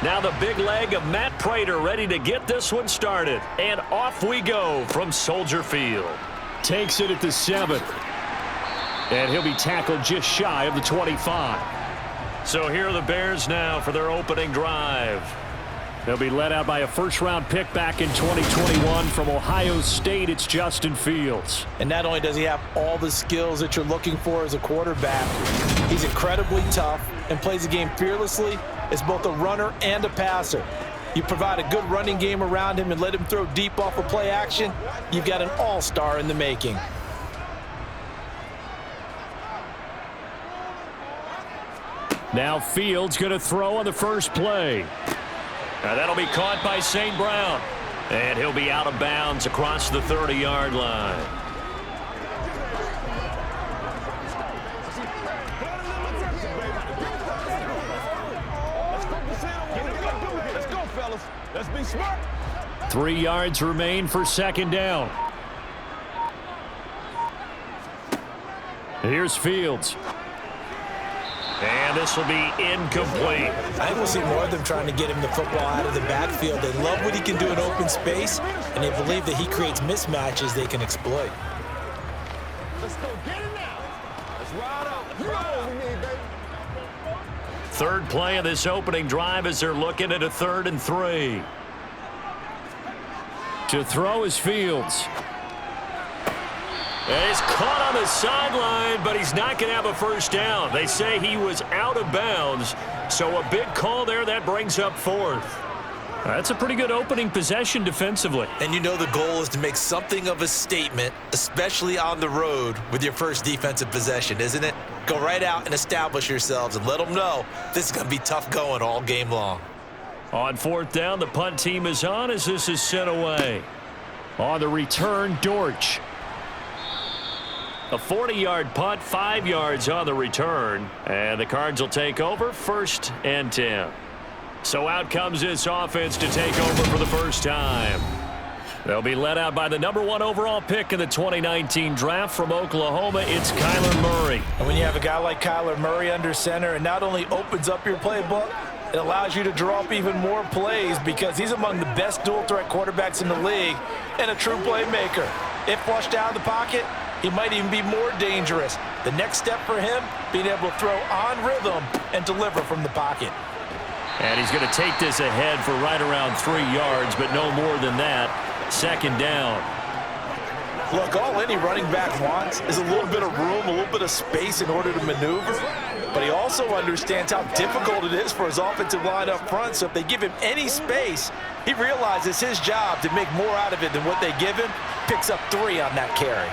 Now the big leg of Matt Prater ready to get this one started. And off we go from Soldier Field. Takes it at the 7. And he'll be tackled just shy of the 25. So here are the Bears now for their opening drive. They'll be led out by a first-round pick back in 2021 from Ohio State. It's Justin Fields. And not only does he have all the skills that you're looking for as a quarterback, he's incredibly tough and plays the game fearlessly as both a runner and a passer. You provide a good running game around him and let him throw deep off of play action, you've got an all-star in the making. Now Fields going to throw on the first play. Now that'll be caught by St. Brown. And he'll be out of bounds across the 30-yard line. Let's go, fellas. Let's be smart. 3 yards remain for second down. Here's Fields. And this will be incomplete. I think we'll see more of them trying to get him the football out of the backfield. They love what he can do in open space, and they believe that he creates mismatches they can exploit. Let's go get it now. Let's ride out. You know what we need, baby. Third play of this opening drive as they're looking at a 3rd and 3. To throw is Fields. And he's caught on the sideline, but he's not going to have a first down. They say he was out of bounds, so a big call there that brings up 4th. That's a pretty good opening possession defensively. And you know the goal is to make something of a statement, especially on the road with your first defensive possession, isn't it? Go right out and establish yourselves and let them know this is going to be tough going all game long. On 4th down, the punt team is on as this is sent away. On the return, Dortch. A 40-yard punt, 5 yards on the return. And the Cards will take over 1st and 10. So out comes this offense to take over for the first time. They'll be led out by the number 1 overall pick in the 2019 draft from Oklahoma. It's Kyler Murray. And when you have a guy like Kyler Murray under center, it not only opens up your playbook, it allows you to draw up even more plays because he's among the best dual-threat quarterbacks in the league and a true playmaker. If flushed out of the pocket, he might even be more dangerous. The next step for him, being able to throw on rhythm and deliver from the pocket. And he's going to take this ahead for right around 3 yards, but no more than that. 2nd down. Look, all any running back wants is a little bit of room, a little bit of space in order to maneuver. But he also understands how difficult it is for his offensive line up front. So if they give him any space, he realizes his job to make more out of it than what they give him. Picks up 3 on that carry.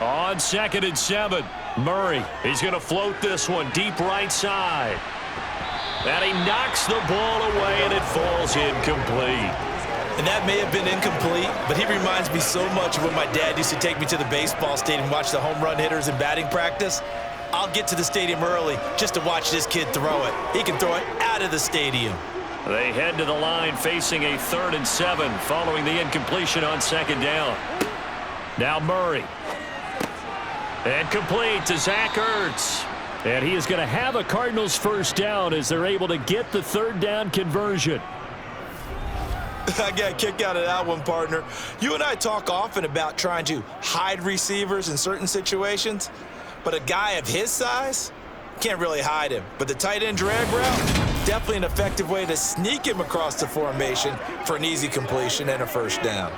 On 2nd and 7, Murray. He's going to float this one deep right side. And he knocks the ball away, and it falls incomplete. And that may have been incomplete, but he reminds me so much of when my dad used to take me to the baseball stadium and watch the home run hitters in batting practice. I'll get to the stadium early just to watch this kid throw it. He can throw it out of the stadium. They head to the line facing a 3rd and 7 following the incompletion on 2nd down. Now Murray. And complete to Zach Ertz. And he is going to have a Cardinals first down as they're able to get the 3rd down conversion. I got a kick out of that one, partner. You and I talk often about trying to hide receivers in certain situations, but a guy of his size can't really hide him. But the tight end drag route, definitely an effective way to sneak him across the formation for an easy completion and a first down.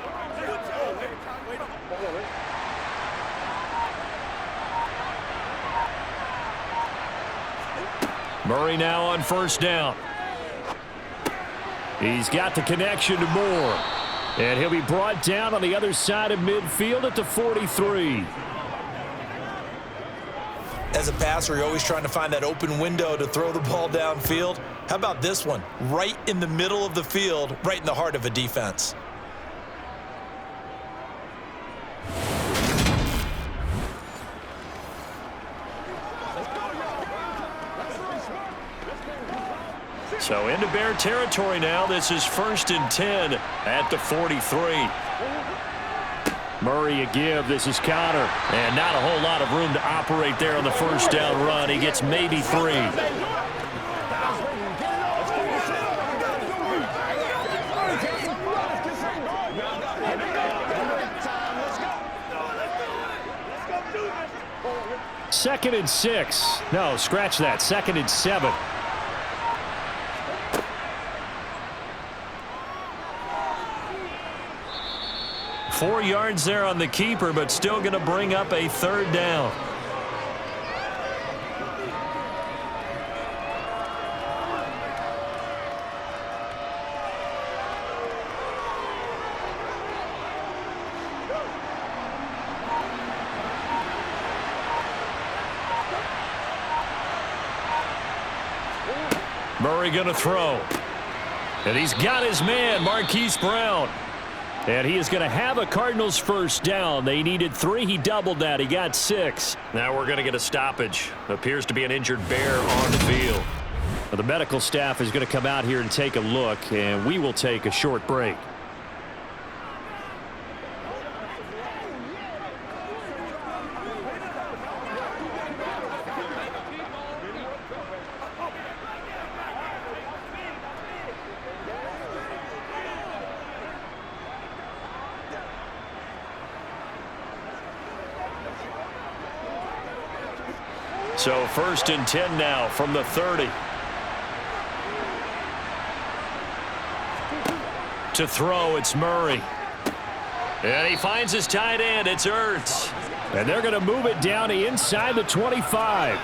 Murray now on 1st down. He's got the connection to Moore. And he'll be brought down on the other side of midfield at the 43. As a passer, you're always trying to find that open window to throw the ball downfield. How about this one? Right in the middle of the field, right in the heart of a defense. So into Bear territory now. This is 1st and 10 at the 43. Murray a give. This is Connor. And not a whole lot of room to operate there on the first down run. He gets maybe 3. 2nd and 6. No, scratch that. 2nd and 7. Four yards there on the keeper, but still going to bring up a 3rd down. Murray going to throw. And he's got his man, Marquise Brown. And he is going to have a Cardinals 1st down. They needed 3. He doubled that. He got 6. Now we're going to get a stoppage. Appears to be an injured bear on the field. Well, the medical staff is going to come out here and take a look, and we will take a short break. So 1st and 10 now from the 30. To throw, it's Murray. And he finds his tight end. It's Ertz. And they're going to move it down inside the 25.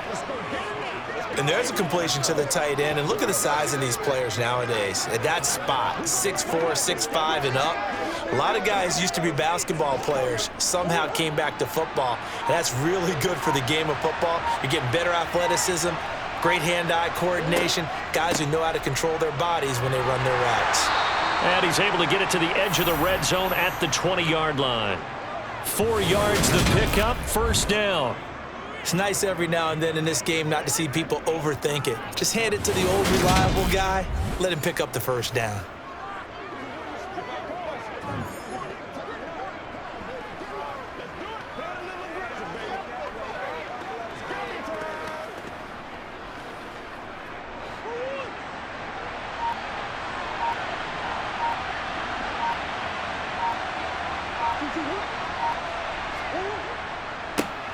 And there's a completion to the tight end. And look at the size of these players nowadays. At that spot, 6'4", 6'5", and up. A lot of guys used to be basketball players, somehow came back to football. And that's really good for the game of football. You're getting better athleticism, great hand-eye coordination, guys who know how to control their bodies when they run their routes. And he's able to get it to the edge of the red zone at the 20-yard line. 4 yards the pickup, 1st down. It's nice every now and then in this game not to see people overthink it. Just hand it to the old reliable guy, let him pick up the 1st down.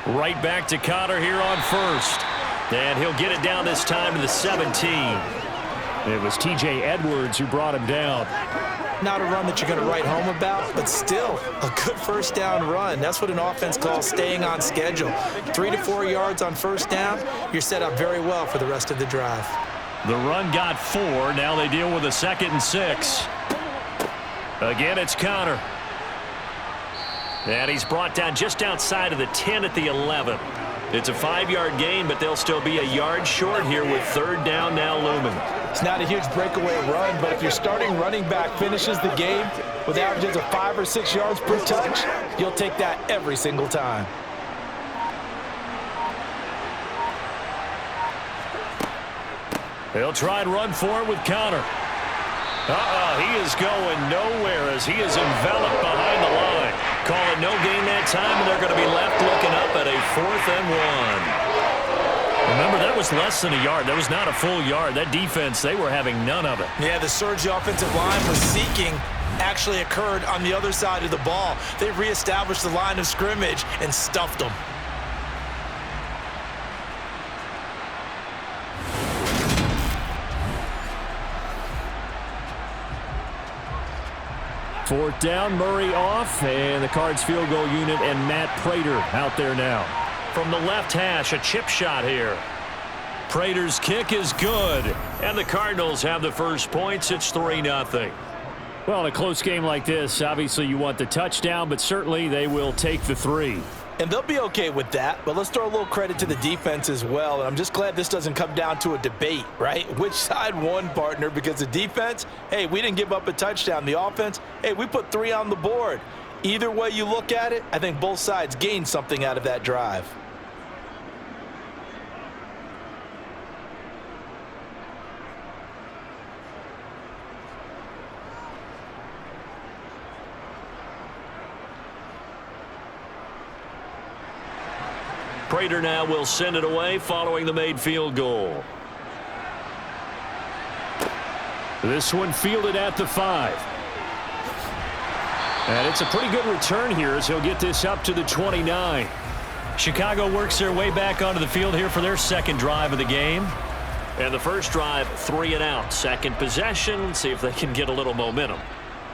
Right back to Connor here on 1st. And he'll get it down this time to the 17. It was T.J. Edwards who brought him down. Not a run that you're going to write home about, but still a good 1st down run. That's what an offense calls staying on schedule. 3 to 4 yards on 1st down, you're set up very well for the rest of the drive. The run got 4. Now they deal with a 2nd and 6. Again, it's Connor. And he's brought down just outside of the 10 at the 11. It's a 5-yard gain, but they'll still be a yard short here with 3rd down now looming. It's not a huge breakaway run, but if your starting running back finishes the game with averages of 5 or 6 yards per touch, you'll take that every single time. They'll try and run for it with Connor. He is going nowhere as he is enveloped behind the line. Call it no gain that time, and they're going to be left looking up at a 4th and 1. Remember, that was less than a yard. That was not a full yard. That defense, they were having none of it. Yeah, the surge the offensive line was seeking actually occurred on the other side of the ball. They reestablished the line of scrimmage and stuffed them. Fourth down, Murray off, and the Cards field goal unit and Matt Prater out there now. From the left hash, a chip shot here. Prater's kick is good, and the Cardinals have the first points. It's 3-0. Well, in a close game like this, obviously you want the touchdown, but certainly they will take the 3. And they'll be okay with that, but let's throw a little credit to the defense as well. And I'm just glad this doesn't come down to a debate, right? Which side won, partner? Because the defense, hey, we didn't give up a touchdown. The offense, hey, we put 3 on the board. Either way you look at it, I think both sides gained something out of that drive. Prater now will send it away following the made field goal. This one fielded at the 5. And it's a pretty good return here as he'll get this up to the 29. Chicago works their way back onto the field here for their second drive of the game. And the first drive, 3 and out. Second possession, see if they can get a little momentum.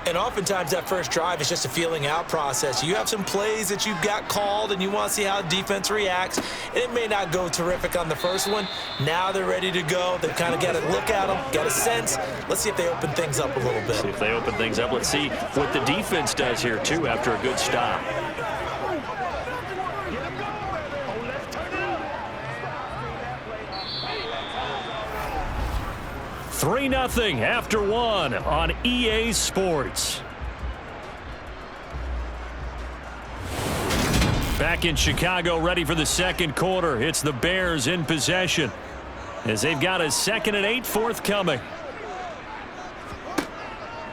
And oftentimes that first drive is just a feeling out process. You have some plays that you've got called and you want to see how defense reacts. And it may not go terrific on the first one. Now they're ready to go. They've kind of got to look at them, got a sense. Let's see if they open things up a little bit. See if they open things up. Let's see what the defense does here, too, after a good stop. 3-0 after 1 on EA Sports. Back in Chicago, ready for the second quarter. It's the Bears in possession as they've got a 2nd and 8 forthcoming.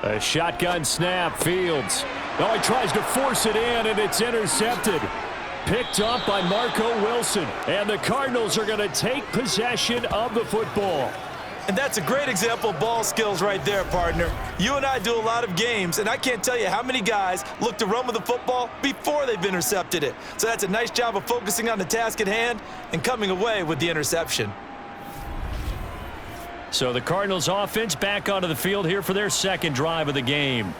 A shotgun snap, Fields. Oh, he tries to force it in, and it's intercepted. Picked up by Marco Wilson, and the Cardinals are going to take possession of the football. And that's a great example of ball skills right there, partner. You and I do a lot of games, and I can't tell you how many guys look to run with the football before they've intercepted it. So that's a nice job of focusing on the task at hand and coming away with the interception. So the Cardinals offense back onto the field here for their second drive of the game.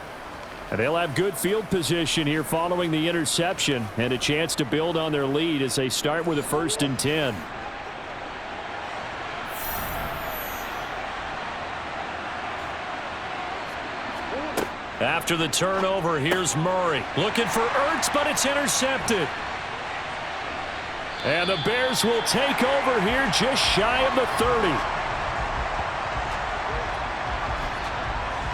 And they'll have good field position here following the interception and a chance to build on their lead as they start with a 1st and 10. After the turnover, here's Murray. Looking for Ertz, but it's intercepted. And the Bears will take over here just shy of the 30.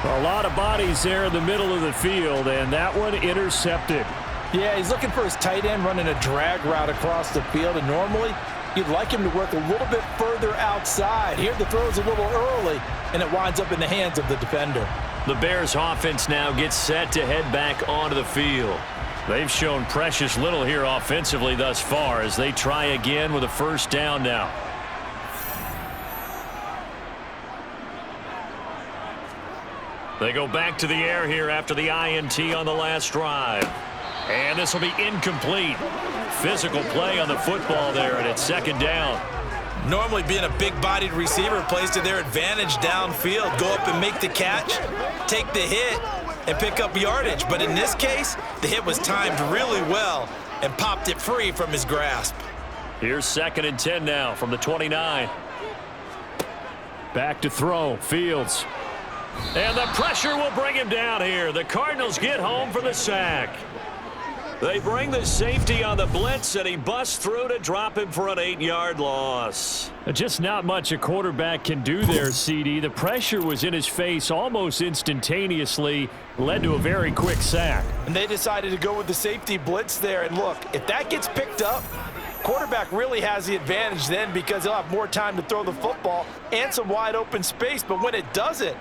A lot of bodies there in the middle of the field, and that one intercepted. Yeah, he's looking for his tight end running a drag route across the field, and normally you'd like him to work a little bit further outside. Here the throw's a little early, and it winds up in the hands of the defender. The Bears offense now gets set to head back onto the field. They've shown precious little here offensively thus far as they try again with a 1st down now. They go back to the air here after the INT on the last drive. And this will be incomplete. Physical play on the football there, and it's 2nd down. Normally being a big-bodied receiver plays to their advantage downfield. Go up and make the catch, take the hit, and pick up yardage. But in this case, the hit was timed really well and popped it free from his grasp. Here's 2nd and 10 now from the 29. Back to throw, Fields. And the pressure will bring him down here. The Cardinals get home for the sack. They bring the safety on the blitz, and he busts through to drop him for an 8-yard loss. Just not much a quarterback can do there, CD. The pressure was in his face almost instantaneously, led to a very quick sack. And they decided to go with the safety blitz there. And look, if that gets picked up, quarterback really has the advantage then because he'll have more time to throw the football and some wide open space. But when it doesn't,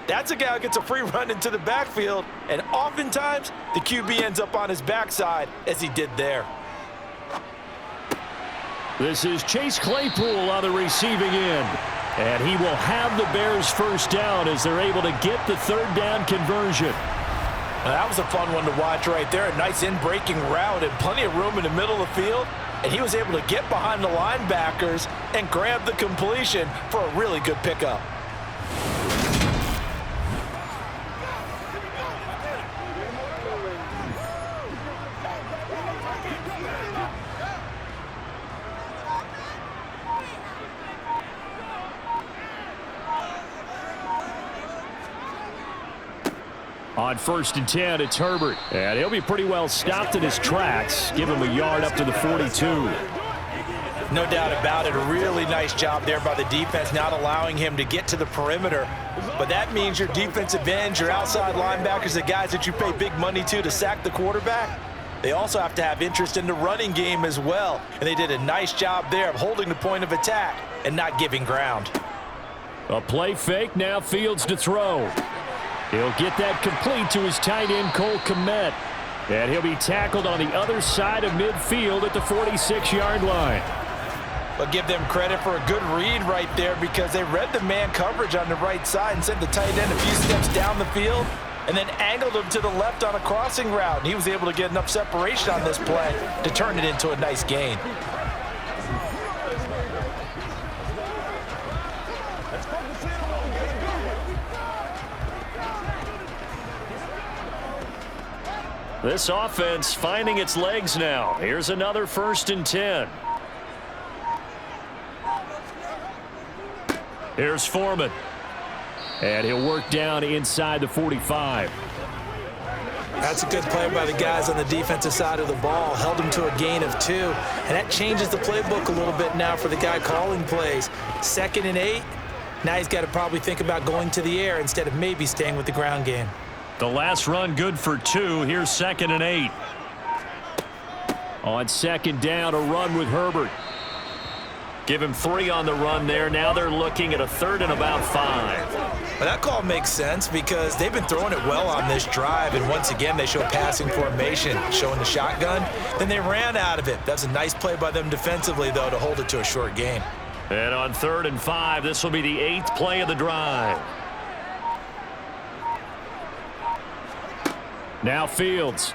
that's a guy who gets a free run into the backfield, and oftentimes the QB ends up on his backside as he did there. This is Chase Claypool on the receiving end. And he will have the Bears 1st down as they're able to get the 3rd down conversion. Now, that was a fun one to watch right there. A nice in-breaking route and plenty of room in the middle of the field. And he was able to get behind the linebackers and grab the completion for a really good pickup. On 1st and 10, it's Herbert. And he'll be pretty well stopped in his tracks. Give him a yard up to the 42. No doubt about it. A really nice job there by the defense, not allowing him to get to the perimeter. But that means your defensive ends, your outside linebackers, the guys that you pay big money to sack the quarterback, they also have to have interest in the running game as well. And they did a nice job there of holding the point of attack and not giving ground. A play fake, now Fields to throw. He'll get that complete to his tight end, Cole Kmet. And he'll be tackled on the other side of midfield at the 46-yard line. But give them credit for a good read right there because they read the man coverage on the right side and sent the tight end a few steps down the field and then angled him to the left on a crossing route. And he was able to get enough separation on this play to turn it into a nice gain. This offense finding its legs now. Here's another 1st and 10. Here's Foreman. And he'll work down inside the 45. That's a good play by the guys on the defensive side of the ball. Held him to a gain of 2. And that changes the playbook a little bit now for the guy calling plays. 2nd and 8. Now he's got to probably think about going to the air instead of maybe staying with the ground game. The last run good for 2. Here's 2nd and 8. On 2nd down, a run with Herbert. Give him 3 on the run there. Now they're looking at a 3rd and about 5. But that call makes sense because they've been throwing it well on this drive, and once again they show passing formation, showing the shotgun. Then they ran out of it. That's a nice play by them defensively, though, to hold it to a short gain. And on 3rd and 5, this will be the 8th play of the drive. Now Fields.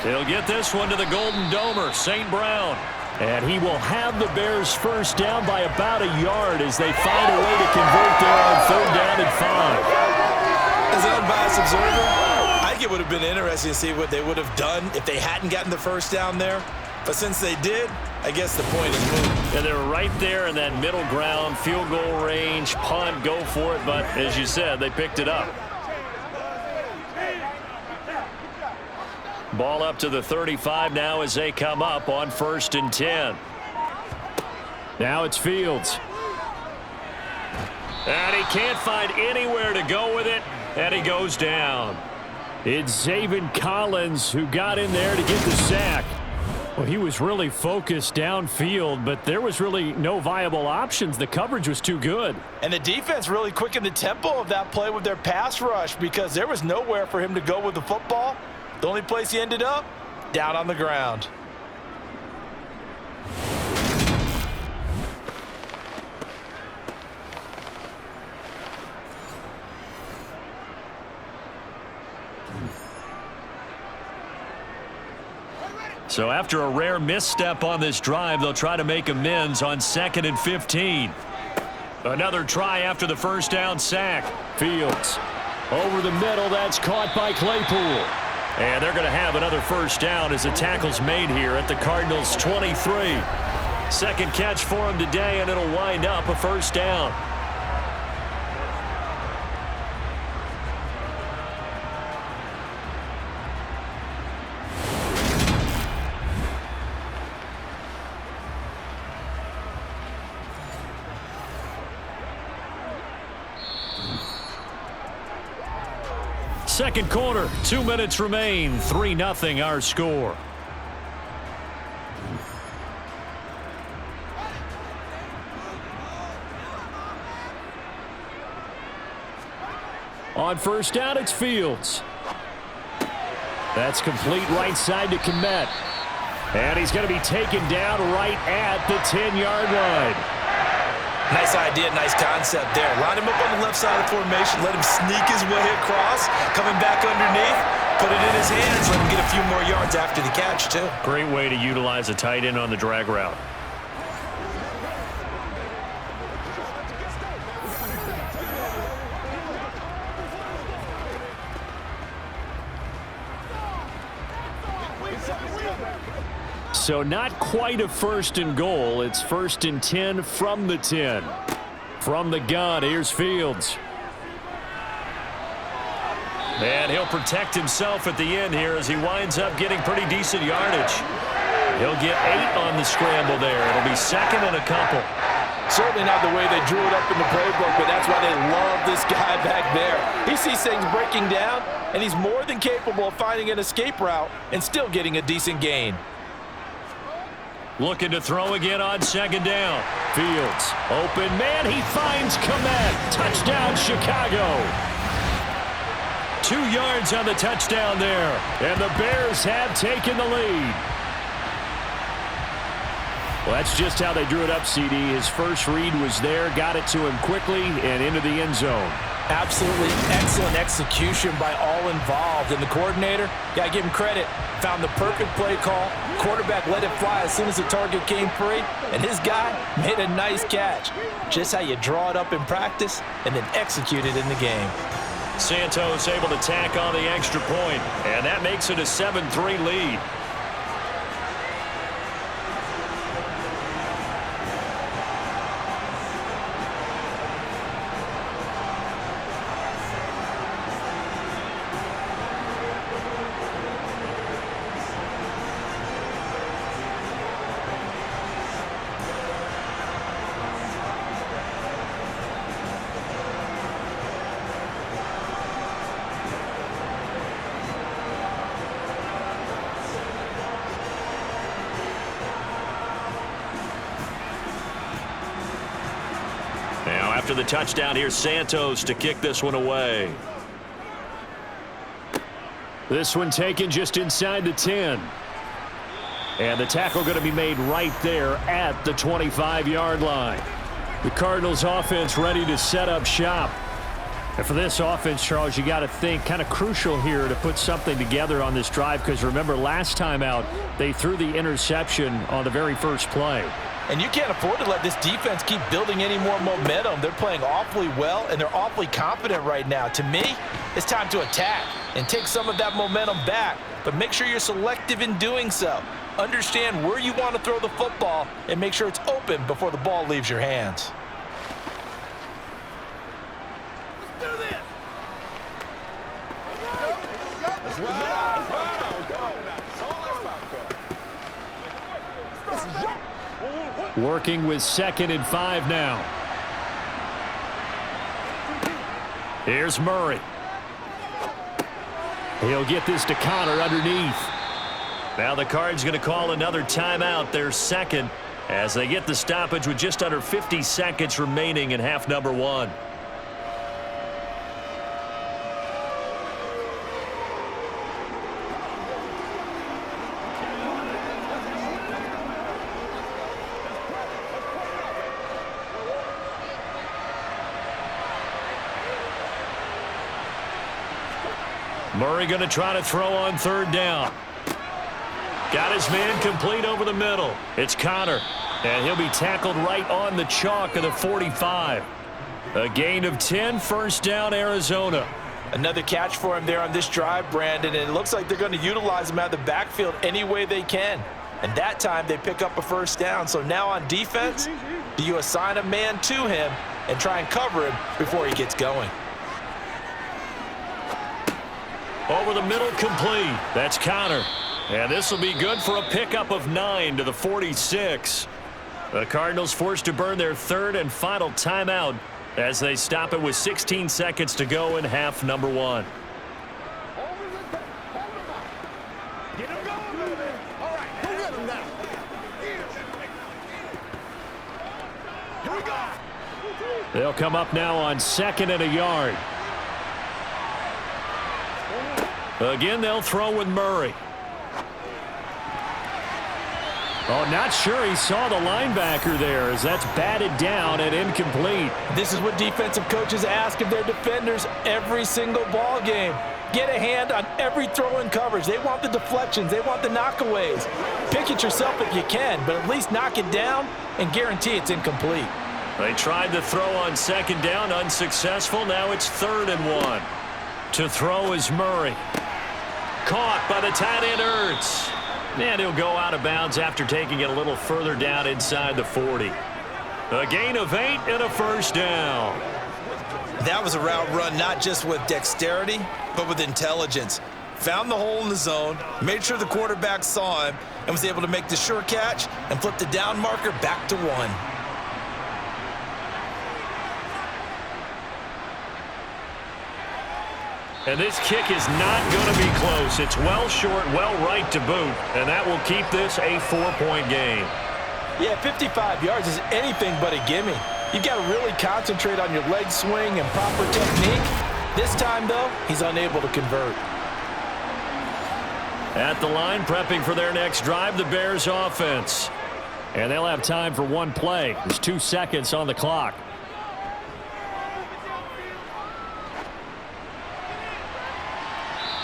He'll get this one to the Golden Domer, St. Brown. And he will have the Bears first down by about a yard as they find a way to convert there on 3rd down and 5. As an unbiased observer, I think it would have been interesting to see what they would have done if they hadn't gotten the first down there. But since they did, I guess the point is moved. And they're right there in that middle ground, field goal range, punt, go for it. But as you said, they picked it up. Ball up to the 35 now as they come up on 1st and 10. Now it's Fields. And he can't find anywhere to go with it, and he goes down. It's Zaven Collins who got in there to get the sack. Well, he was really focused downfield, but there was really no viable options. The coverage was too good. And the defense really quickened the tempo of that play with their pass rush because there was nowhere for him to go with the football. The only place he ended up, down on the ground. So after a rare misstep on this drive, they'll try to make amends on 2nd and 15. Another try after the 1st down sack. Fields over the middle. That's caught by Claypool. And they're going to have another 1st down as the tackle's made here at the Cardinals' 23. 2nd catch for him today, and it'll wind up a 1st down. Second quarter, 2 minutes remain. 3-0 our score. On 1st down, it's Fields. That's complete right side to Kmet. And he's going to be taken down right at the 10-yard line. Nice idea, nice concept there. Line him up on the left side of the formation, let him sneak his way across, coming back underneath, put it in his hands, let him get a few more yards after the catch, too. Great way to utilize a tight end on the drag route. So not quite a 1st and goal. It's 1st and 10 from the 10. From the gun, here's Fields. And he'll protect himself at the end here as he winds up getting pretty decent yardage. He'll get 8 on the scramble there. It'll be 2nd and a couple. Certainly not the way they drew it up in the playbook, but that's why they love this guy back there. He sees things breaking down, and he's more than capable of finding an escape route and still getting a decent gain. Looking to throw again on 2nd down. Fields, open man, he finds Kmet. Touchdown, Chicago. 2 yards on the touchdown there. And the Bears have taken the lead. Well, that's just how they drew it up, CD. His first read was there, got it to him quickly and into the end zone. Absolutely excellent execution by all involved. And the coordinator, gotta give him credit, found the perfect play call. Quarterback let it fly as soon as the target came free, and his guy made a nice catch. Just how you draw it up in practice and then execute it in the game. Santos able to tack on the extra point, and that makes it a 7-3 lead. Now, after the touchdown, here's Santos to kick this one away. This one taken just inside the 10. And the tackle going to be made right there at the 25-yard line. The Cardinals offense ready to set up shop. And for this offense, Charles, you got to think kind of crucial here to put something together on this drive, because remember last time out they threw the interception on the very first play. And you can't afford to let this defense keep building any more momentum. They're playing awfully well, and they're awfully confident right now. To me, it's time to attack and take some of that momentum back. But make sure you're selective in doing so. Understand where you want to throw the football and make sure it's open before the ball leaves your hands. Let's do this. Let's go. Working with 2nd and 5 now. Here's Murray. He'll get this to Connor underneath. Now the Cards going to call another timeout, their second, as they get the stoppage with just under 50 seconds remaining in half number 1. Murray going to try to throw on 3rd down. Got his man complete over the middle. It's Connor, and he'll be tackled right on the chalk of the 45. A gain of 10, 1st down, Arizona. Another catch for him there on this drive, Brandon, and it looks like they're going to utilize him out of the backfield any way they can. And that time they pick up a 1st down. So now on defense, do you assign a man to him and try and cover him before he gets going? Over the middle, complete. That's Connor. And this will be good for a pickup of 9 to the 46. The Cardinals forced to burn their 3rd and final timeout as they stop it with 16 seconds to go in half number 1. Get him going, baby. All right, go get him now. Here we go. They'll come up now on 2nd and a yard. Again, they'll throw with Murray. Oh, not sure he saw the linebacker there, as that's batted down and incomplete. This is what defensive coaches ask of their defenders every single ball game. Get a hand on every throw in coverage. They want the deflections. They want the knockaways. Pick it yourself if you can, but at least knock it down and guarantee it's incomplete. They tried to throw on 2nd down, unsuccessful. Now it's 3rd and 1. To throw is Murray. Caught by the tight end, Ertz. And he'll go out of bounds after taking it a little further down inside the 40. A gain of 8 and a 1st down. That was a route run not just with dexterity, but with intelligence. Found the hole in the zone, made sure the quarterback saw him, and was able to make the sure catch and flip the down marker back to 1. And this kick is not going to be close. It's well short, well right to boot, and that will keep this a 4-point game. Yeah, 55 yards is anything but a gimme. You've got to really concentrate on your leg swing and proper technique. This time, though, he's unable to convert. At the line, prepping for their next drive, the Bears offense. And they'll have time for one play. There's 2 seconds on the clock.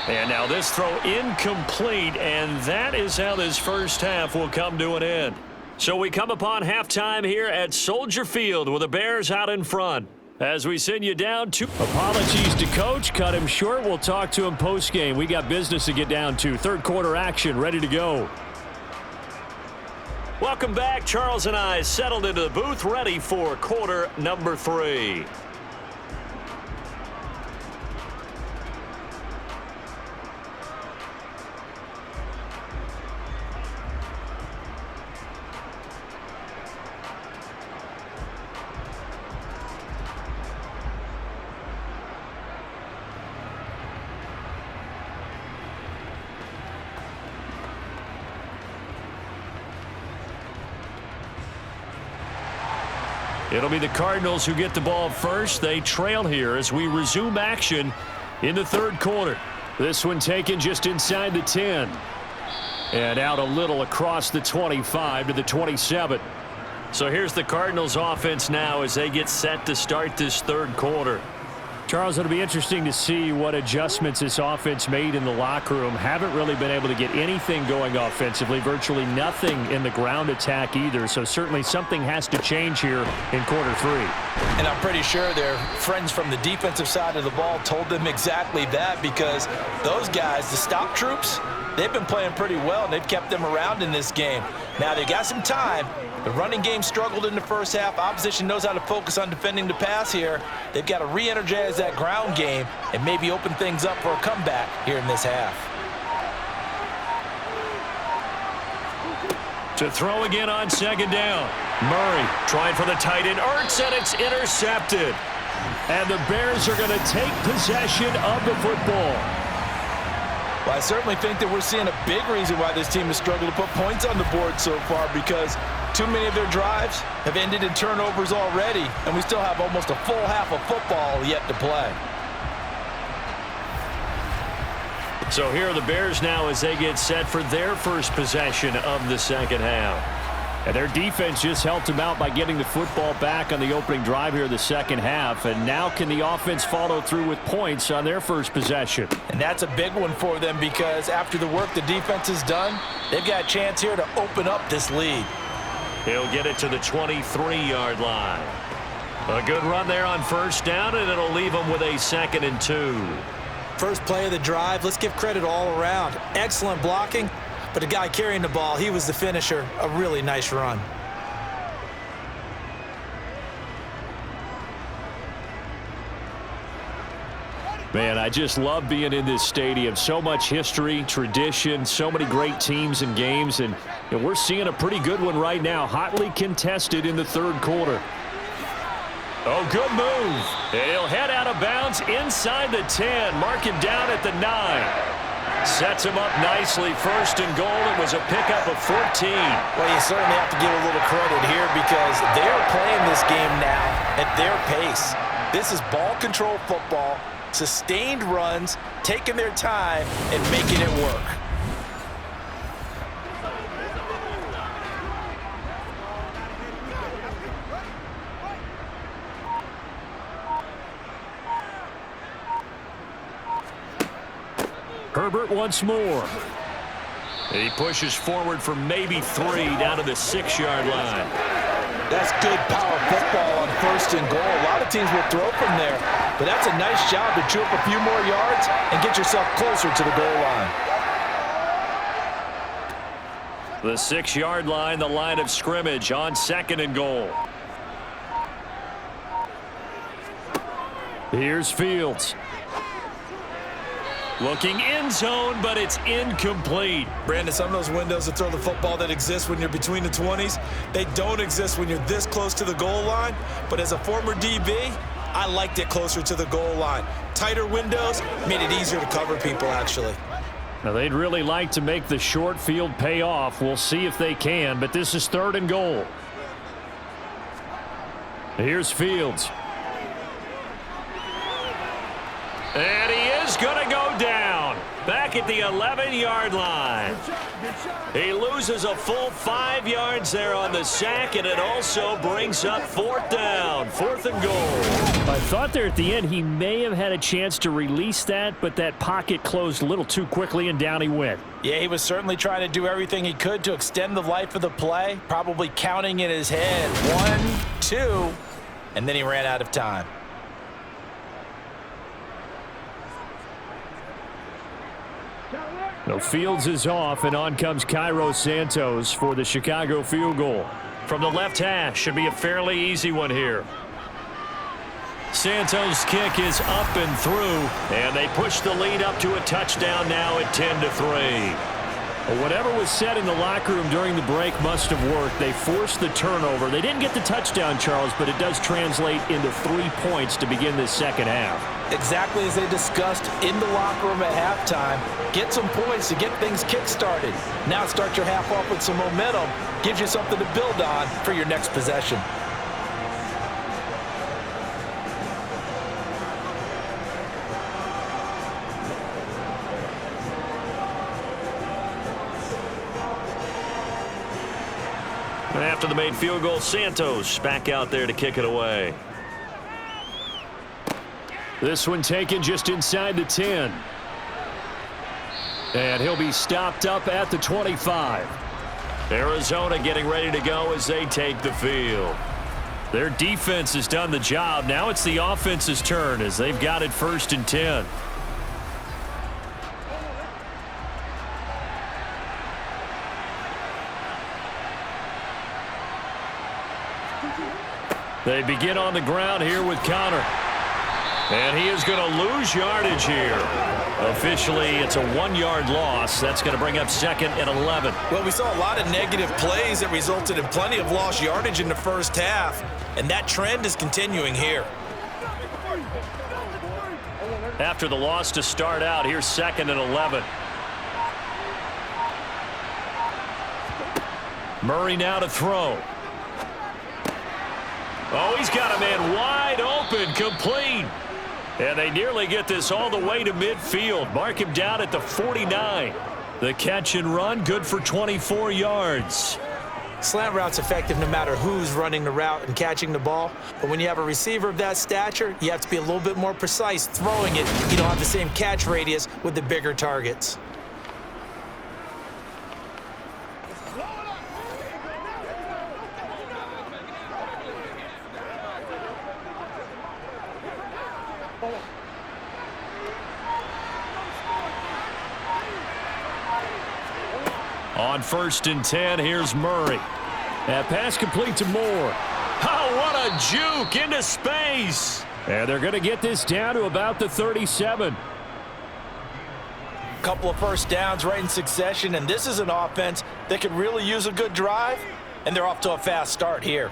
And now this throw incomplete, and that is how this first half will come to an end. So we come upon halftime here at Soldier Field with the Bears out in front. As we send you down to... Apologies to Coach. Cut him short. We'll talk to him post-game. We got business to get down to. Third quarter action ready to go. Welcome back. Charles and I settled into the booth ready for quarter number 3. It'll be the Cardinals who get the ball first. They trail here as we resume action in the third quarter. This one taken just inside the 10. And out a little across the 25 to the 27. So here's the Cardinals offense now as they get set to start this third quarter. Charles, it'll be interesting to see what adjustments this offense made in the locker room. Haven't really been able to get anything going offensively, virtually nothing in the ground attack either. So certainly something has to change here in quarter 3. And I'm pretty sure their friends from the defensive side of the ball told them exactly that, because those guys, the stop troops, they've been playing pretty well, and they've kept them around in this game. Now they got some time. The running game struggled in the first half. Opposition knows how to focus on defending the pass here. They've got to re-energize that ground game and maybe open things up for a comeback here in this half. To throw again on second down. Murray trying for the tight end. Ertz, and it's intercepted. And the Bears are going to take possession of the football. Well, I certainly think that we're seeing a big reason why this team has struggled to put points on the board so far, because too many of their drives have ended in turnovers already, and we still have almost a full half of football yet to play. So here are the Bears now as they get set for their first possession of the second half. And their defense just helped them out by getting the football back on the opening drive here in the second half. And now can the offense follow through with points on their first possession? And that's a big one for them, because after the work the defense has done, they've got a chance here to open up this lead. He'll get it to the 23-yard line. A good run there on first down, and it'll leave them with a 2nd and 2. First play of the drive, let's give credit all around. Excellent blocking, but the guy carrying the ball, he was the finisher. A really nice run. Man, I just love being in this stadium. So much history, tradition, so many great teams and games, and we're seeing a pretty good one right now, hotly contested in the third quarter. Oh, good move. And he'll head out of bounds inside the 10. Mark him down at the 9. Sets him up nicely. First and goal. It was a pickup of 14. Well, you certainly have to give a little credit here, because they're playing this game now at their pace. This is ball control football, sustained runs, taking their time and making it work. Herbert once more. He pushes forward for maybe 3 down to the 6-yard line. That's good power football on first and goal. A lot of teams will throw from there, but that's a nice job to chew up a few more yards and get yourself closer to the goal line. The 6-yard line, the line of scrimmage on 2nd and goal. Here's Fields. Looking end zone, but it's incomplete. Brandon, some of those windows to throw the football that exist when you're between the 20s, they don't exist when you're this close to the goal line. But as a former DB, I liked it closer to the goal line. Tighter windows made it easier to cover people, actually. Now, they'd really like to make the short field pay off. We'll see if they can, but this is 3rd and goal. Here's Fields. And he is going to go down. Back at the 11-yard line. He loses a full 5 yards there on the sack, and it also brings up 4th down, 4th and goal. I thought there at the end he may have had a chance to release that, but that pocket closed a little too quickly, and down he went. Yeah, he was certainly trying to do everything he could to extend the life of the play, probably counting in his head 1, 2, and then he ran out of time. No, Fields is off, and on comes Cairo Santos for the Chicago field goal. From the left hash, should be a fairly easy one here. Santos' kick is up and through, and they push the lead up to a touchdown now at 10-3. Well, whatever was said in the locker room during the break must have worked. They forced the turnover. They didn't get the touchdown, Charles, but it does translate into 3 points to begin this second half. Exactly as they discussed in the locker room at halftime. Get some points to get things kick-started. Now start your half off with some momentum. Gives you something to build on for your next possession. And after the made field goal, Santos back out there to kick it away. This one taken just inside the 10. And he'll be stopped up at the 25. Arizona getting ready to go as they take the field. Their defense has done the job. Now it's the offense's turn as they've got it 1st and 10. They begin on the ground here with Connor. And he is going to lose yardage here. Officially, it's a 1-yard loss. That's going to bring up 2nd and 11. Well, we saw a lot of negative plays that resulted in plenty of lost yardage in the first half, and that trend is continuing here. After the loss to start out, here's 2nd and 11. Murray now to throw. Oh, he's got a man wide open, complete. And they nearly get this all the way to midfield. Mark him down at the 49. The catch and run, good for 24 yards. Slant route's effective no matter who's running the route and catching the ball. But when you have a receiver of that stature, you have to be a little bit more precise throwing it. You don't have the same catch radius with the bigger targets. On 1st and 10, here's Murray. That pass complete to Moore. Oh, what a juke into space. And they're going to get this down to about the 37. Couple of first downs right in succession, and this is an offense that could really use a good drive, and they're off to a fast start here.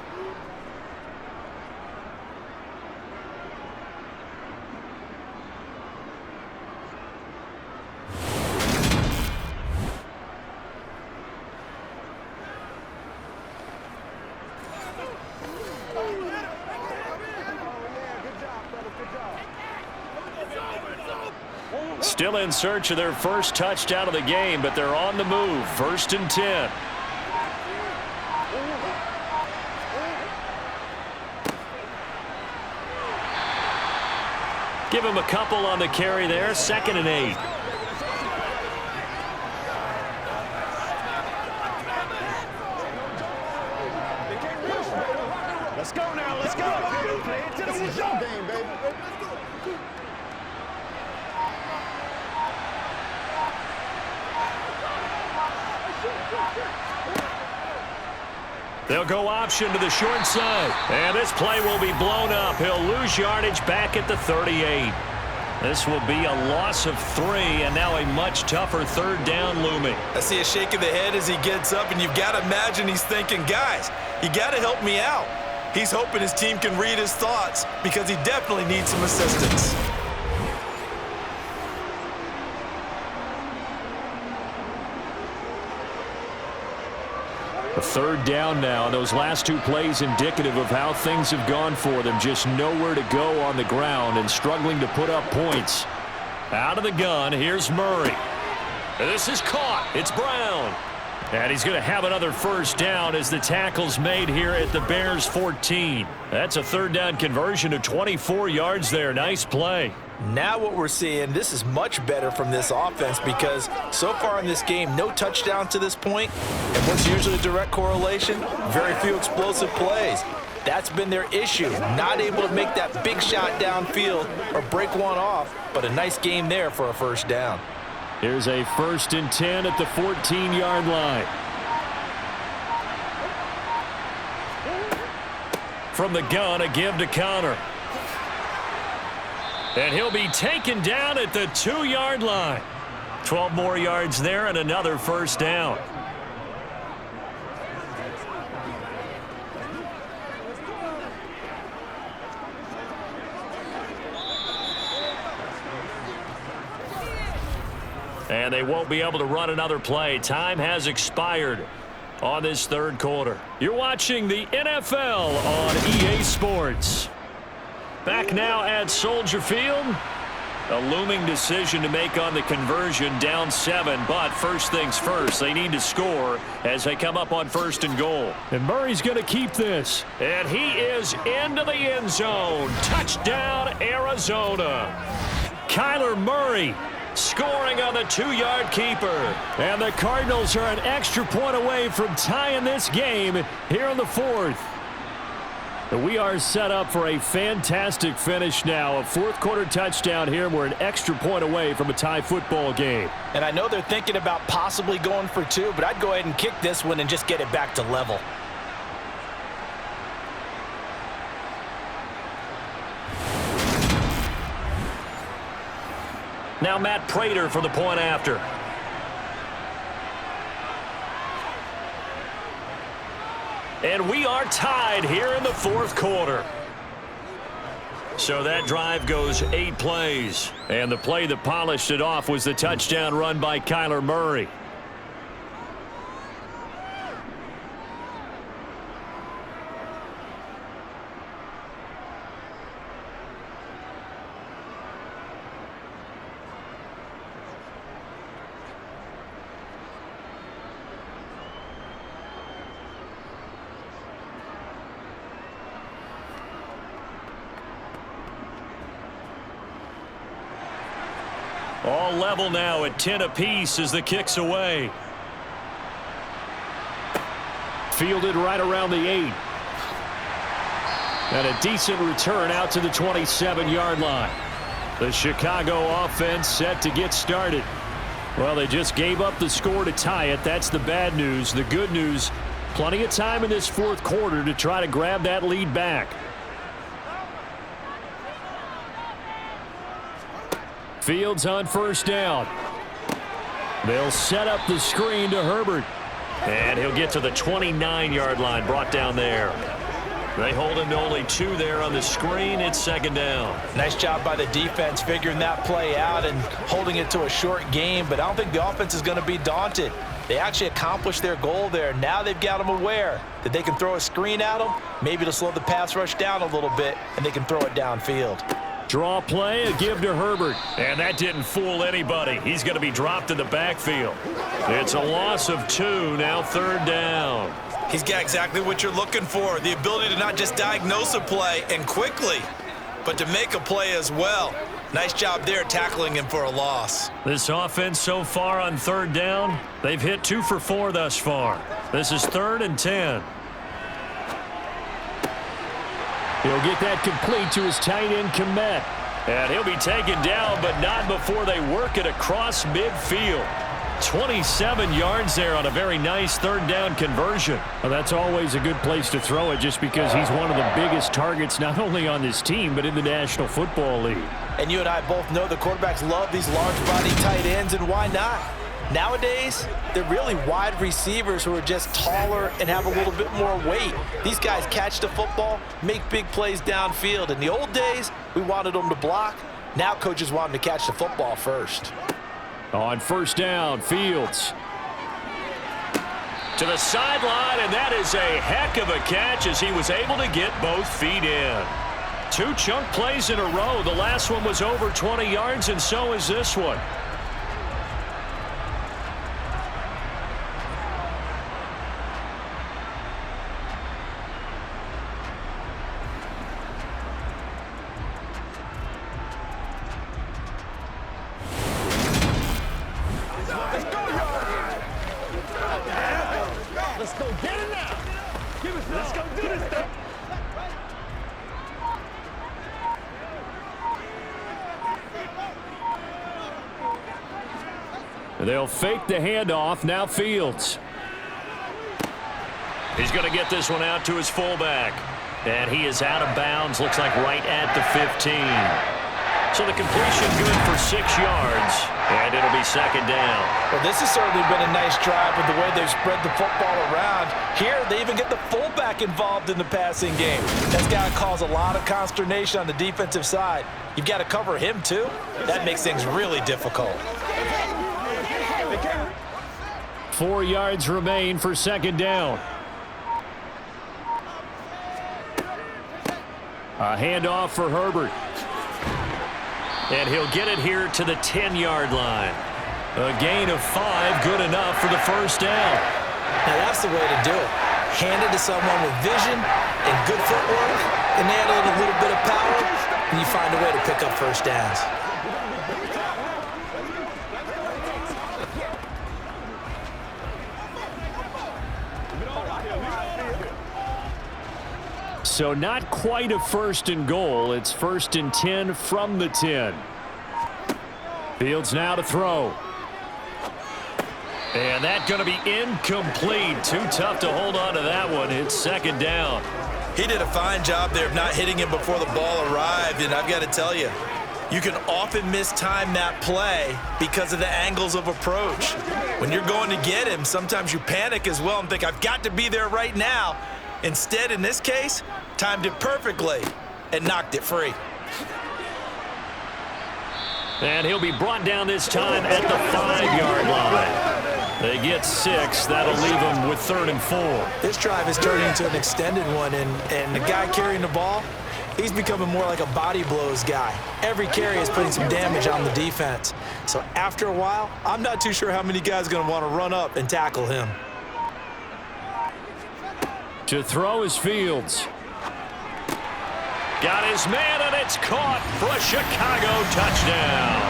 Still in search of their first touchdown of the game, but they're on the move. 1st and 10. Give him a couple on the carry there. 2nd and 8. Let's go now. Let's go. Play it to the game, baby. They'll go option to the short side. And this play will be blown up. He'll lose yardage back at the 38. This will be a loss of 3, and now a much tougher 3rd down looming. I see a shake of the head as he gets up, and you've got to imagine he's thinking, guys, you got to help me out. He's hoping his team can read his thoughts because he definitely needs some assistance. A 3rd down now. Those last 2 plays indicative of how things have gone for them. Just nowhere to go on the ground and struggling to put up points. Out of the gun, here's Murray. This is caught. It's Brown. And he's going to have another first down as the tackle's made here at the Bears 14. That's a third down conversion of 24 yards there. Nice play. Now what we're seeing, this is much better from this offense because so far in this game, no touchdown to this point. And what's usually a direct correlation? Very few explosive plays. That's been their issue. Not able to make that big shot downfield or break one off, but a nice game there for a first down. Here's a 1st and 10 at the 14-yard line. From the gun, a give to Connor. And he'll be taken down at the 2-yard line. 12 more yards there and another first down. And they won't be able to run another play. Time has expired on this third quarter. You're watching the NFL on EA Sports. Back now at Soldier Field. A looming decision to make on the conversion, down 7. But first things first, they need to score as they come up on 1st and goal. And Murray's going to keep this. And he is into the end zone. Touchdown, Arizona. Kyler Murray scoring on the 2-yard keeper. And the Cardinals are an extra point away from tying this game here in the 4th. We are set up for a fantastic finish now. A 4th quarter touchdown here. We're an extra point away from a tie football game. And I know they're thinking about possibly going for 2, but I'd go ahead and kick this one and just get it back to level. Now Matt Prater for the point after. And we are tied here in the 4th quarter. So that drive goes 8 plays. And the play that polished it off was the touchdown run by Kyler Murray. All level now at 10 apiece as the kick's away. Fielded right around the 8. And a decent return out to the 27-yard line. The Chicago offense set to get started. Well, they just gave up the score to tie it. That's the bad news. The good news, plenty of time in this 4th quarter to try to grab that lead back. Fields on 1st down. They'll set up the screen to Herbert. And he'll get to the 29-yard line, brought down there. They hold him to only 2 there on the screen. It's 2nd down. Nice job by the defense figuring that play out and holding it to a short game, but I don't think the offense is going to be daunted. They actually accomplished their goal there. Now they've got them aware that they can throw a screen at them, maybe to slow the pass rush down a little bit, and they can throw it downfield. Draw play, a give to Herbert. And that didn't fool anybody. He's going to be dropped in the backfield. It's a loss of 2, now 3rd down. He's got exactly what you're looking for, the ability to not just diagnose a play and quickly, but to make a play as well. Nice job there tackling him for a loss. This offense so far on 3rd down, they've hit 2 for 4 thus far. This is 3rd and 10. He'll get that complete to his tight end, Kmet. And he'll be taken down, but not before they work it across midfield. 27 yards there on a very nice 3rd down conversion. Well, that's always a good place to throw it just because he's one of the biggest targets not only on this team but in the National Football League. And you and I both know the quarterbacks love these large-body tight ends, and why not? Nowadays, they're really wide receivers who are just taller and have a little bit more weight. These guys catch the football, make big plays downfield. In the old days, we wanted them to block. Now coaches want them to catch the football first. On 1st down, Fields. To the sideline, and that is a heck of a catch as he was able to get both feet in. 2 chunk plays in a row. The last one was over 20 yards, and so is this one. Let's go get it now. Let's go do this thing. They'll fake the handoff. Now Fields. He's going to get this one out to his fullback. And he is out of bounds. Looks like right at the 15. So the completion good for 6 yards. And it'll be second down. Well, this has certainly been a nice drive with the way they've spread the football around. Here, they even get the fullback involved in the passing game. That's got to cause a lot of consternation on the defensive side. You've got to cover him, too. That makes things really difficult. 4 yards remain for second down. A handoff for Herbert. And he'll get it here to the 10-yard line. A gain of 5, good enough for the first down. Now, that's the way to do it. Hand it to someone with vision and good footwork, and add a little bit of power, and you find a way to pick up first downs. So not quite a first and goal. It's first and 10 from the 10. Fields now to throw. And that's going to be incomplete. Too tough to hold on to that one. It's second down. He did a fine job there of not hitting him before the ball arrived, and I've got to tell you, you can often mistime that play because of the angles of approach. When you're going to get him, sometimes you panic as well and think, I've got to be there right now. Instead, in this case, timed it perfectly and knocked it free. And he'll be brought down this time at the 5-yard line. They get 6. That'll leave them with 3rd and 4. This drive is turning into an extended one, and the guy carrying the ball, he's becoming more like a body blows guy. Every carry is putting some damage on the defense. So after a while, I'm not too sure how many guys are going to want to run up and tackle him. To throw is Fields. Got his man, and it's caught for a Chicago touchdown.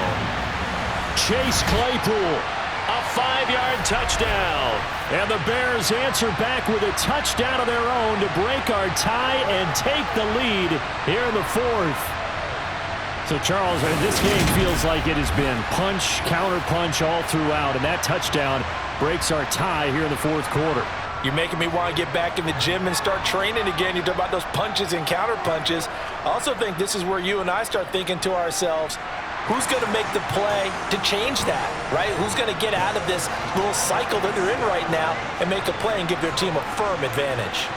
Chase Claypool. A 5-yard touchdown. And the Bears answer back with a touchdown of their own to break our tie and take the lead here in the 4th. So, Charles, this game feels like it has been punch, counter-punch all throughout, and that touchdown breaks our tie here in the 4th quarter. You're making me want to get back in the gym and start training again. You talk about those punches and counter punches. I also think this is where you and I start thinking to ourselves, who's going to make the play to change that, right? Who's going to get out of this little cycle that they're in right now and make a play and give their team a firm advantage?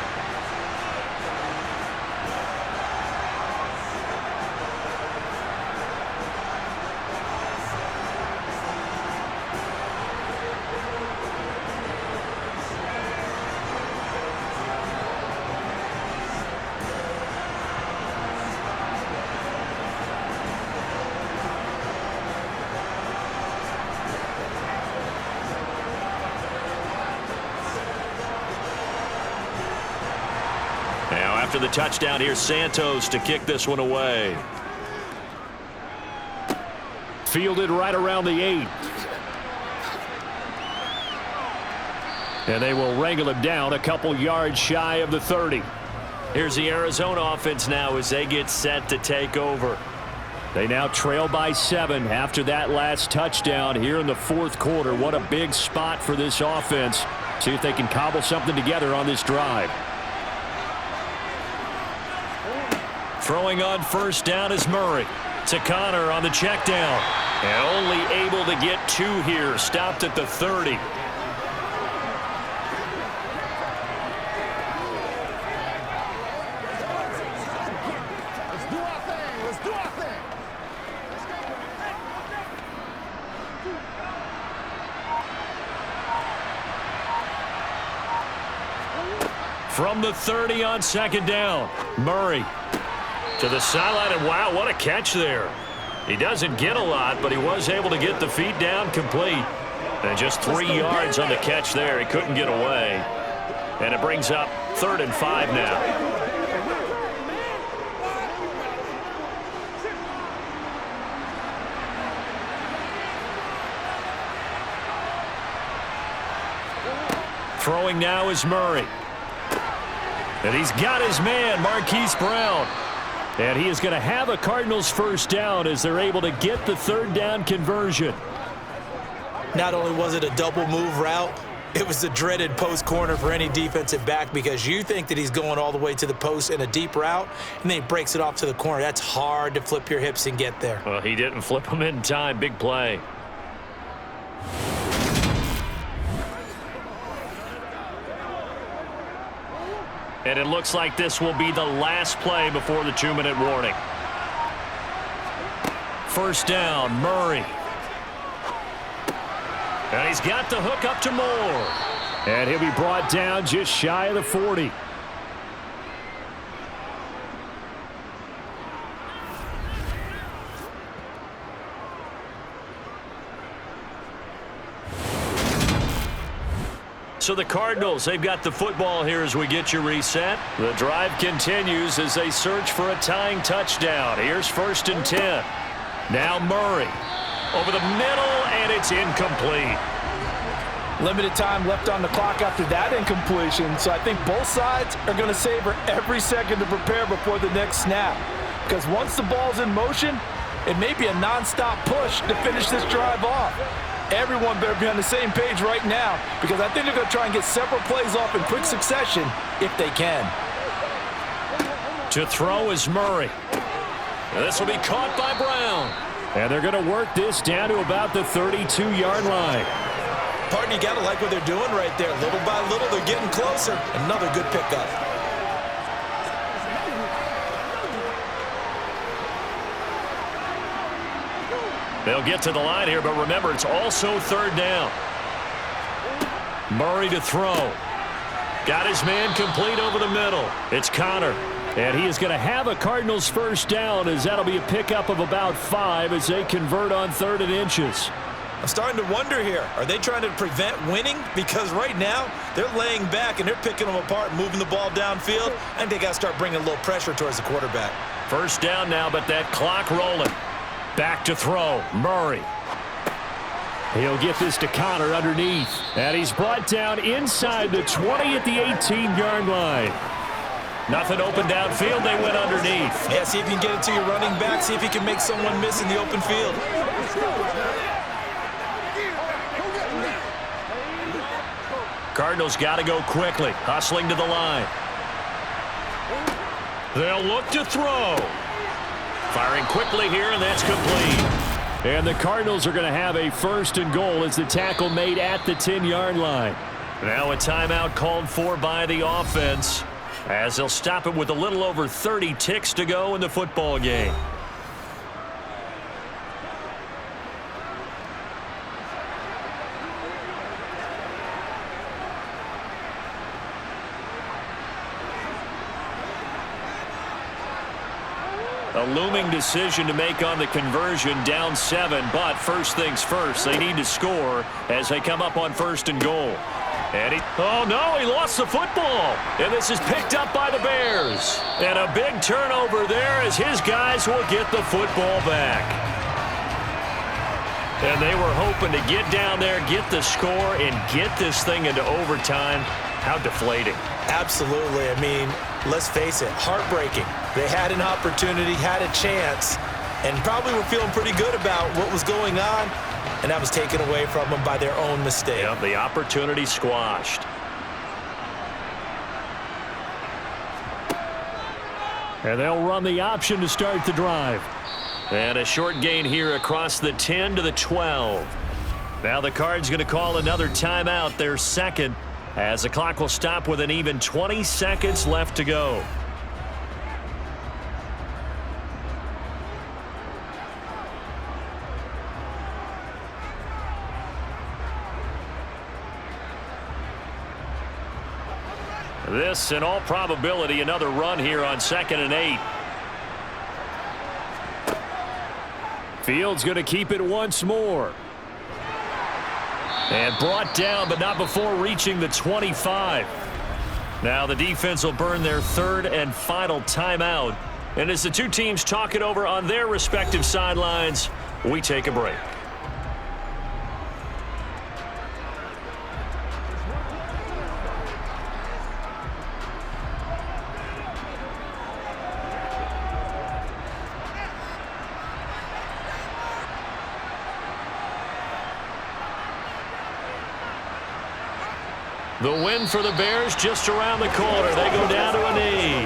After the touchdown, here's Santos to kick this one away. Fielded right around the 8. And they will wrangle him down a couple yards shy of the 30. Here's the Arizona offense now as they get set to take over. They now trail by 7 after that last touchdown here in the 4th quarter. What a big spot for this offense. See if they can cobble something together on this drive. Throwing on first down is Murray. To Connor on the check down. And only able to get 2 here. Stopped at the 30. Let's do our thing. Let's do our thing. From the 30 on second down. Murray to the sideline, and wow, what a catch there. He doesn't get a lot, but he was able to get the feet down complete. And just 3 yards on the catch there. He couldn't get away. And it brings up 3rd and 5 now. Throwing now is Murray. And he's got his man, Marquise Brown. And he is going to have a Cardinals first down as they're able to get the third down conversion. Not only was it a double move route, it was the dreaded post corner for any defensive back because you think that he's going all the way to the post in a deep route, and then he breaks it off to the corner. That's hard to flip your hips and get there. Well, he didn't flip him in time. Big play. And it looks like this will be the last play before the 2-minute warning. First down, Murray. And he's got the hook up to Moore. And he'll be brought down just shy of the 40. So the Cardinals, they've got the football here as we get you reset. The drive continues as they search for a tying touchdown. Here's 1st and 10. Now Murray over the middle, and it's incomplete. Limited time left on the clock after that incompletion, so I think both sides are going to savor every second to prepare before the next snap. Because once the ball's in motion, it may be a nonstop push to finish this drive off. Everyone better be on the same page right now because I think they're going to try and get several plays off in quick succession if they can. To throw is Murray. This will be caught by Brown. And they're going to work this down to about the 32-yard line. Partner, you got to like what they're doing right there. Little by little, they're getting closer. Another good pickup. They'll get to the line here, but remember, it's also 3rd down. Murray to throw. Got his man complete over the middle. It's Connor. And he is going to have a Cardinals first down as that'll be a pickup of about 5 as they convert on 3rd and inches. I'm starting to wonder here, are they trying to prevent winning? Because right now, they're laying back and they're picking them apart and moving the ball downfield. I think they got to start bringing a little pressure towards the quarterback. First down now, but that clock rolling. Back to throw, Murray. He'll get this to Connor underneath. And he's brought down inside the 20 at the 18-yard line. Nothing open downfield, they went underneath. Yeah, see if you can get it to your running back. See if you can make someone miss in the open field. Cardinals got to go quickly, hustling to the line. They'll look to throw. Firing quickly here, and that's complete. And the Cardinals are going to have a 1st and goal as the tackle made at the 10-yard line. Now a timeout called for by the offense as they'll stop it with a little over 30 ticks to go in the football game. A looming decision to make on the conversion, down 7, but first things first, they need to score as they come up on 1st and goal. And oh no, he lost the football, and this is picked up by the Bears. And a big turnover there as his guys will get the football back. And they were hoping to get down there, get the score, and get this thing into overtime. How deflating. Absolutely. I mean, let's face it, heartbreaking. They had an opportunity, had a chance, and probably were feeling pretty good about what was going on, and that was taken away from them by their own mistake. Yep, the opportunity squashed. And they'll run the option to start the drive. And a short gain here across the 10 to the 12. Now the Cards going to call another timeout, their 2nd, as the clock will stop with an even 20 seconds left to go. This, in all probability, another run here on 2nd and 8. Fields going to keep it once more. And brought down, but not before reaching the 25. Now the defense will burn their 3rd and final timeout. And as the two teams talk it over on their respective sidelines, we take a break. The win for the Bears just around the corner. They go down to a knee.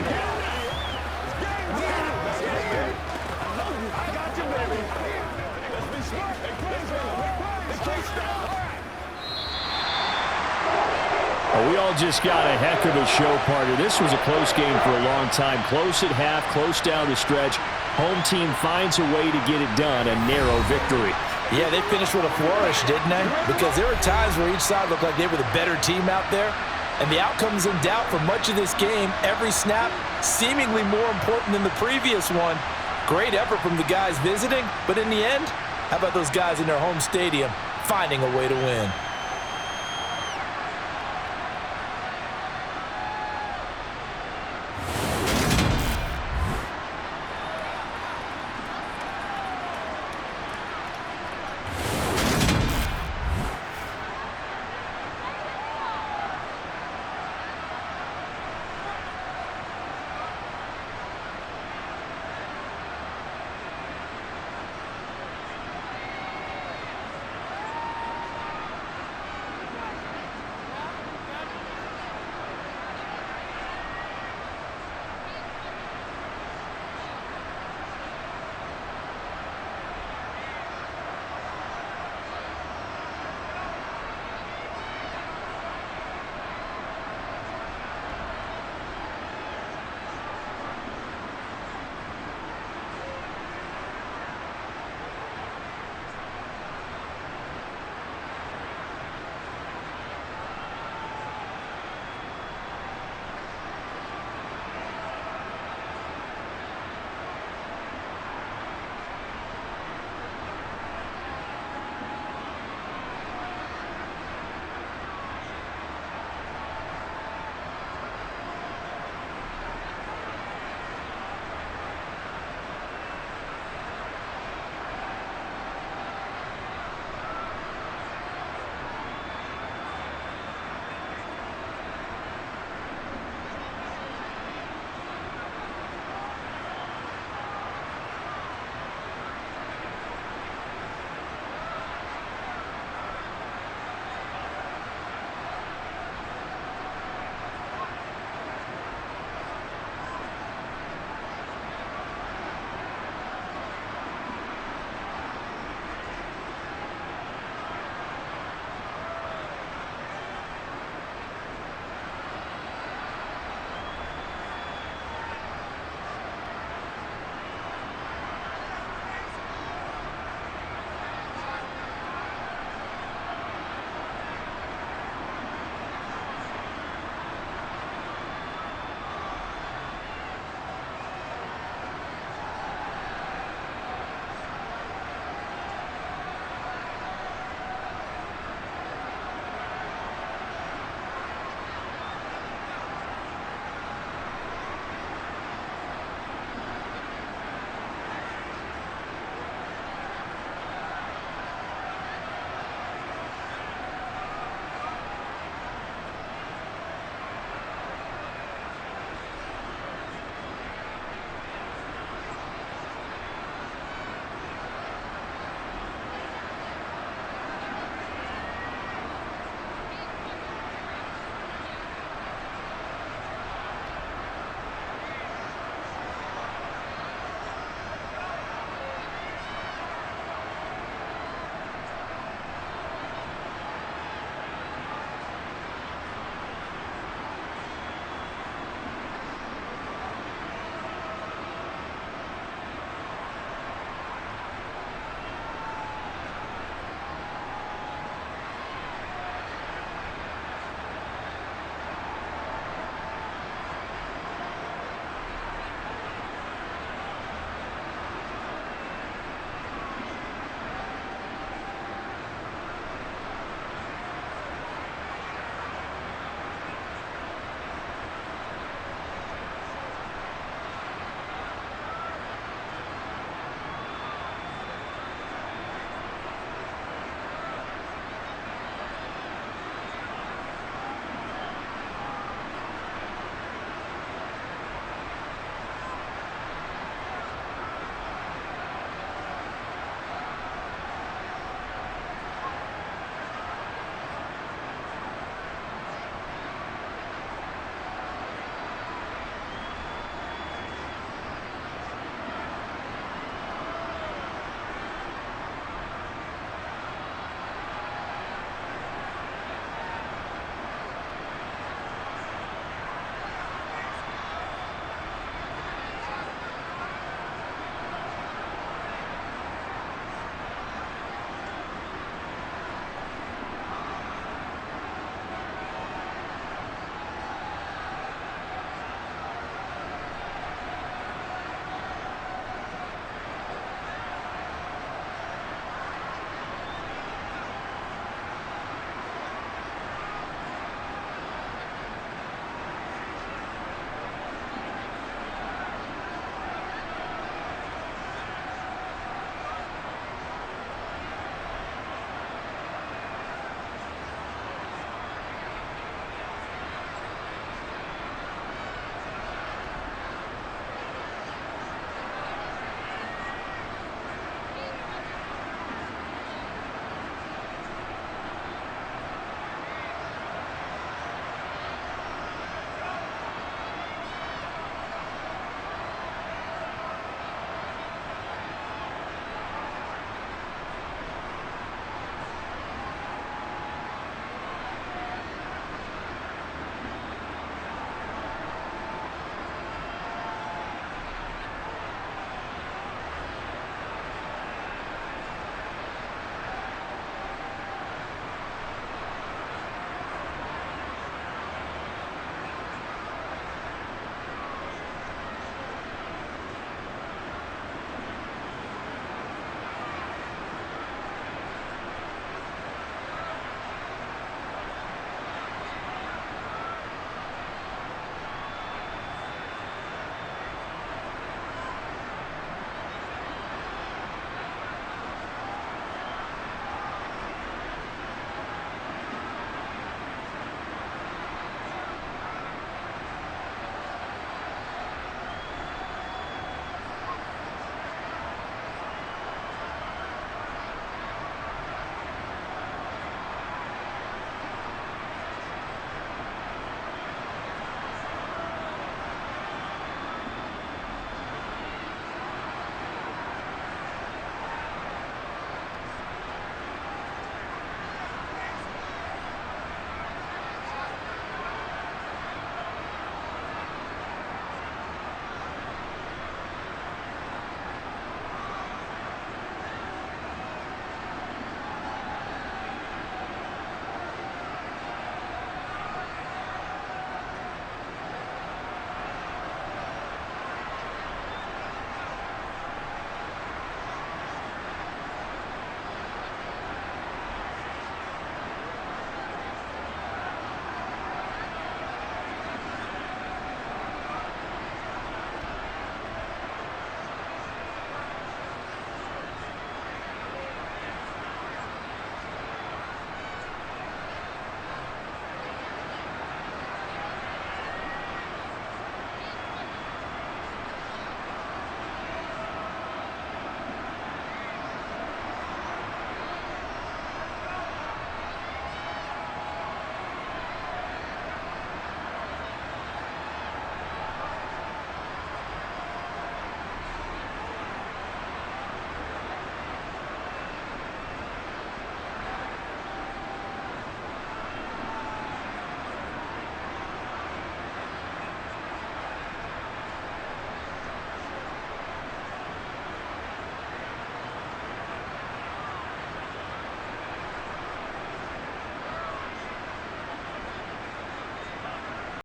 We all just got a heck of a show, partner. This was a close game for a long time. Close at half, close down the stretch. Home team finds a way to get it done. A narrow victory. Yeah, they finished with a flourish, didn't they? Because there were times where each side looked like they were the better team out there. And the outcome's in doubt for much of this game. Every snap seemingly more important than the previous one. Great effort from the guys visiting. But in the end, how about those guys in their home stadium finding a way to win?